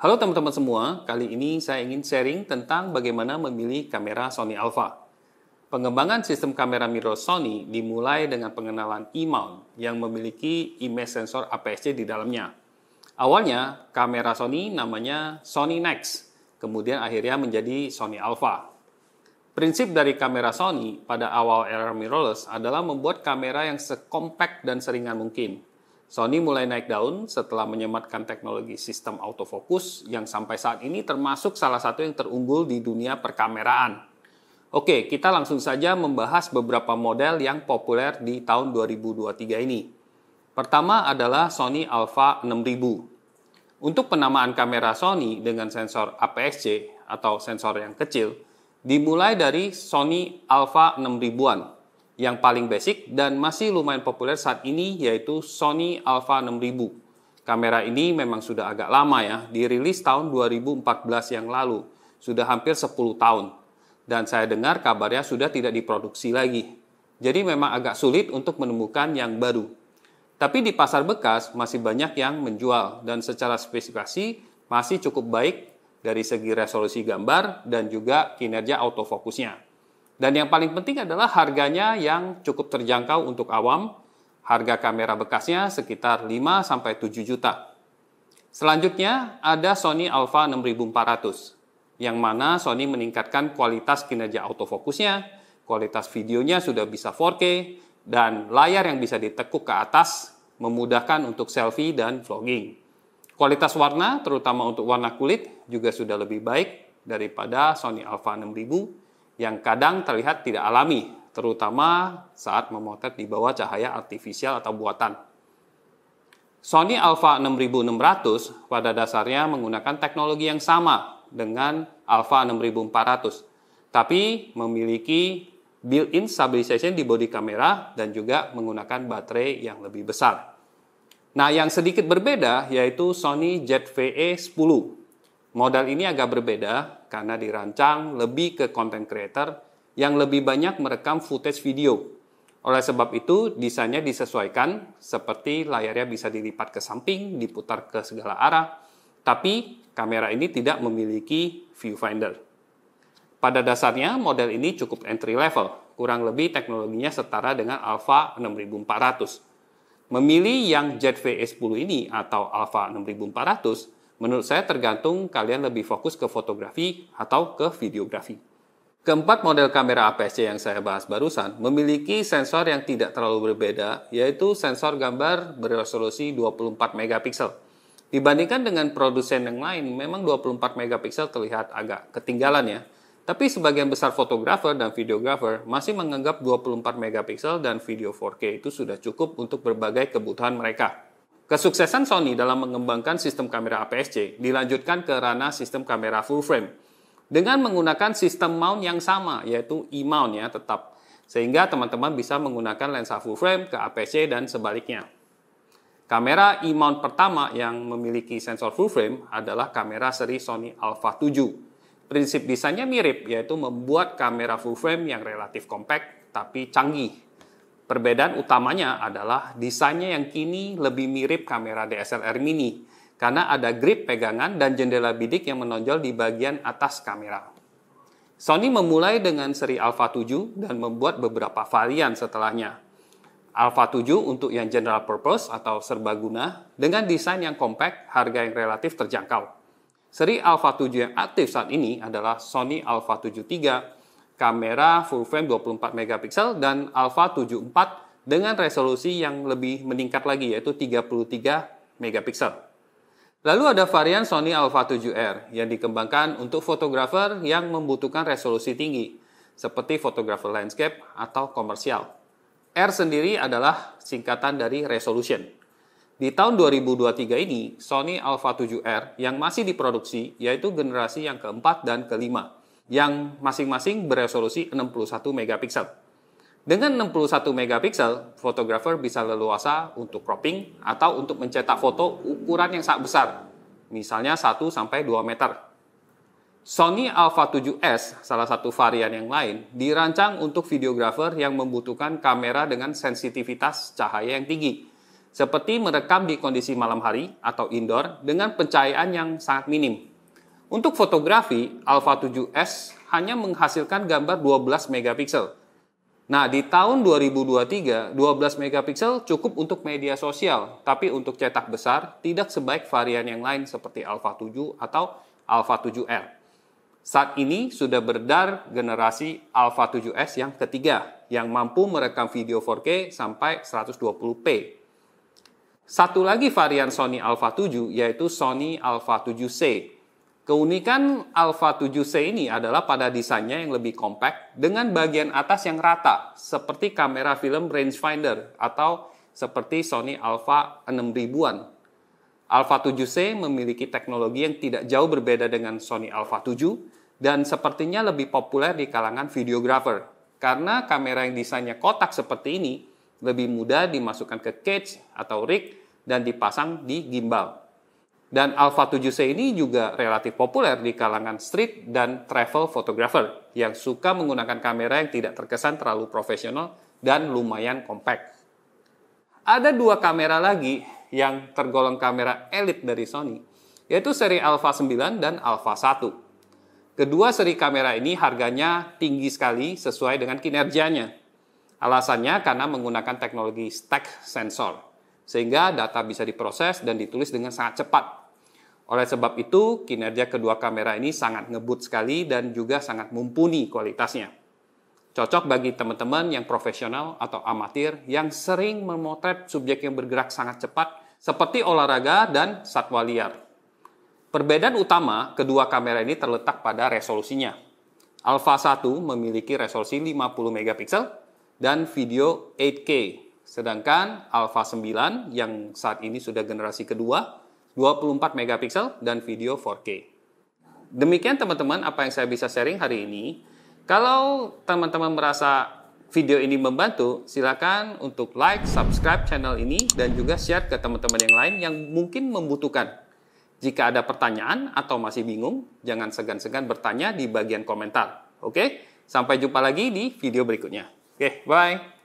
Halo teman-teman semua, kali ini saya ingin sharing tentang bagaimana memilih kamera Sony Alpha. Pengembangan sistem kamera mirrorless Sony dimulai dengan pengenalan E-mount yang memiliki image sensor APS-C di dalamnya. Awalnya, kamera Sony namanya Sony Nex, kemudian akhirnya menjadi Sony Alpha. Prinsip dari kamera Sony pada awal era mirrorless adalah membuat kamera yang sekompak dan seringan mungkin. Sony mulai naik daun setelah menyematkan teknologi sistem autofocus yang sampai saat ini termasuk salah satu yang terunggul di dunia perkameraan. Oke, kita langsung saja membahas beberapa model yang populer di tahun 2023 ini. Pertama adalah Sony Alpha 6000. Untuk penamaan kamera Sony dengan sensor APS-C atau sensor yang kecil, dimulai dari Sony Alpha 6000-an. Yang paling basic dan masih lumayan populer saat ini yaitu Sony Alpha 6000. Kamera ini memang sudah agak lama ya, dirilis tahun 2014 yang lalu, sudah hampir 10 tahun. Dan saya dengar kabarnya sudah tidak diproduksi lagi. Jadi memang agak sulit untuk menemukan yang baru. Tapi di pasar bekas masih banyak yang menjual dan secara spesifikasi masih cukup baik dari segi resolusi gambar dan juga kinerja autofokusnya. Dan yang paling penting adalah harganya yang cukup terjangkau untuk awam. Harga kamera bekasnya sekitar 5-7 juta. Selanjutnya ada Sony Alpha 6400, yang mana Sony meningkatkan kualitas kinerja autofokusnya, kualitas videonya sudah bisa 4K, dan layar yang bisa ditekuk ke atas, memudahkan untuk selfie dan vlogging. Kualitas warna, terutama untuk warna kulit, juga sudah lebih baik daripada Sony Alpha 6000, yang kadang terlihat tidak alami, terutama saat memotret di bawah cahaya artifisial atau buatan. Sony Alpha 6600 pada dasarnya menggunakan teknologi yang sama dengan Alpha 6400, tapi memiliki built-in stabilization di bodi kamera dan juga menggunakan baterai yang lebih besar. Nah, yang sedikit berbeda yaitu Sony ZV-E 10. Model ini agak berbeda karena dirancang lebih ke content creator yang lebih banyak merekam footage video. Oleh sebab itu, desainnya disesuaikan seperti layarnya bisa dilipat ke samping, diputar ke segala arah, tapi kamera ini tidak memiliki viewfinder. Pada dasarnya, model ini cukup entry level, kurang lebih teknologinya setara dengan Alpha 6400. Memilih yang ZV-E 10 ini atau Alpha 6400, menurut saya tergantung kalian lebih fokus ke fotografi atau ke videografi. Keempat model kamera APS-C yang saya bahas barusan memiliki sensor yang tidak terlalu berbeda, yaitu sensor gambar beresolusi 24 megapiksel. Dibandingkan dengan produsen yang lain, memang 24 megapiksel terlihat agak ketinggalan ya. Tapi sebagian besar fotografer dan videografer masih menganggap 24 megapiksel dan video 4K itu sudah cukup untuk berbagai kebutuhan mereka. Kesuksesan Sony dalam mengembangkan sistem kamera APS-C dilanjutkan ke ranah sistem kamera full frame dengan menggunakan sistem mount yang sama yaitu E-mount ya tetap, sehingga teman-teman bisa menggunakan lensa full frame ke APS-C dan sebaliknya. Kamera E-mount pertama yang memiliki sensor full frame adalah kamera seri Sony Alpha 7. Prinsip desainnya mirip, yaitu membuat kamera full frame yang relatif compact tapi canggih. Perbedaan utamanya adalah desainnya yang kini lebih mirip kamera DSLR mini karena ada grip pegangan dan jendela bidik yang menonjol di bagian atas kamera. Sony memulai dengan seri Alpha 7 dan membuat beberapa varian setelahnya. Alpha 7 untuk yang general purpose atau serbaguna dengan desain yang compact, harga yang relatif terjangkau. Seri Alpha 7 yang aktif saat ini adalah Sony Alpha 7 III, kamera full frame 24 megapiksel dan Alpha 74 dengan resolusi yang lebih meningkat lagi yaitu 33 megapiksel. Lalu ada varian Sony Alpha 7R yang dikembangkan untuk fotografer yang membutuhkan resolusi tinggi seperti fotografer landscape atau komersial. R sendiri adalah singkatan dari resolution. Di tahun 2023 ini, Sony Alpha 7R yang masih diproduksi yaitu generasi yang keempat dan kelima, yang masing-masing beresolusi 61 megapiksel. Dengan 61 megapiksel, fotografer bisa leluasa untuk cropping atau untuk mencetak foto ukuran yang sangat besar, misalnya 1-2 meter. Sony Alpha 7S, salah satu varian yang lain, dirancang untuk videografer yang membutuhkan kamera dengan sensitivitas cahaya yang tinggi. seperti merekam di kondisi malam hari atau indoor dengan pencahayaan yang sangat minim. Untuk fotografi, Alpha 7S hanya menghasilkan gambar 12 megapiksel. Nah, di tahun 2023, 12 megapiksel cukup untuk media sosial, tapi untuk cetak besar tidak sebaik varian yang lain seperti Alpha 7 atau Alpha 7R. Saat ini sudah beredar generasi Alpha 7S yang ketiga, yang mampu merekam video 4K sampai 120p. Satu lagi varian Sony Alpha 7 yaitu Sony Alpha 7C. Keunikan Alpha 7C ini adalah pada desainnya yang lebih compact dengan bagian atas yang rata, seperti kamera film rangefinder atau seperti Sony Alpha 6000-an. Alpha 7C memiliki teknologi yang tidak jauh berbeda dengan Sony Alpha 7 dan sepertinya lebih populer di kalangan videographer. Karena kamera yang desainnya kotak seperti ini lebih mudah dimasukkan ke cage atau rig dan dipasang di gimbal. Dan Alpha 7C ini juga relatif populer di kalangan street dan travel photographer yang suka menggunakan kamera yang tidak terkesan terlalu profesional dan lumayan compact. Ada dua kamera lagi yang tergolong kamera elit dari Sony, yaitu seri Alpha 9 dan Alpha 1. Kedua seri kamera ini harganya tinggi sekali sesuai dengan kinerjanya. Alasannya karena menggunakan teknologi stack sensor, sehingga data bisa diproses dan ditulis dengan sangat cepat. Oleh sebab itu, kinerja kedua kamera ini sangat ngebut sekali dan juga sangat mumpuni kualitasnya. Cocok bagi teman-teman yang profesional atau amatir yang sering memotret subjek yang bergerak sangat cepat seperti olahraga dan satwa liar. Perbedaan utama kedua kamera ini terletak pada resolusinya. Alpha 1 memiliki resolusi 50 megapiksel dan video 8K, sedangkan Alpha 9 yang saat ini sudah generasi kedua 24 megapiksel dan video 4K. Demikian teman-teman apa yang saya bisa sharing hari ini. Kalau teman-teman merasa video ini membantu, silakan untuk like, subscribe channel ini dan juga share ke teman-teman yang lain yang mungkin membutuhkan. Jika ada pertanyaan atau masih bingung, jangan segan-segan bertanya di bagian komentar. Oke? Sampai jumpa lagi di video berikutnya. Oke, bye.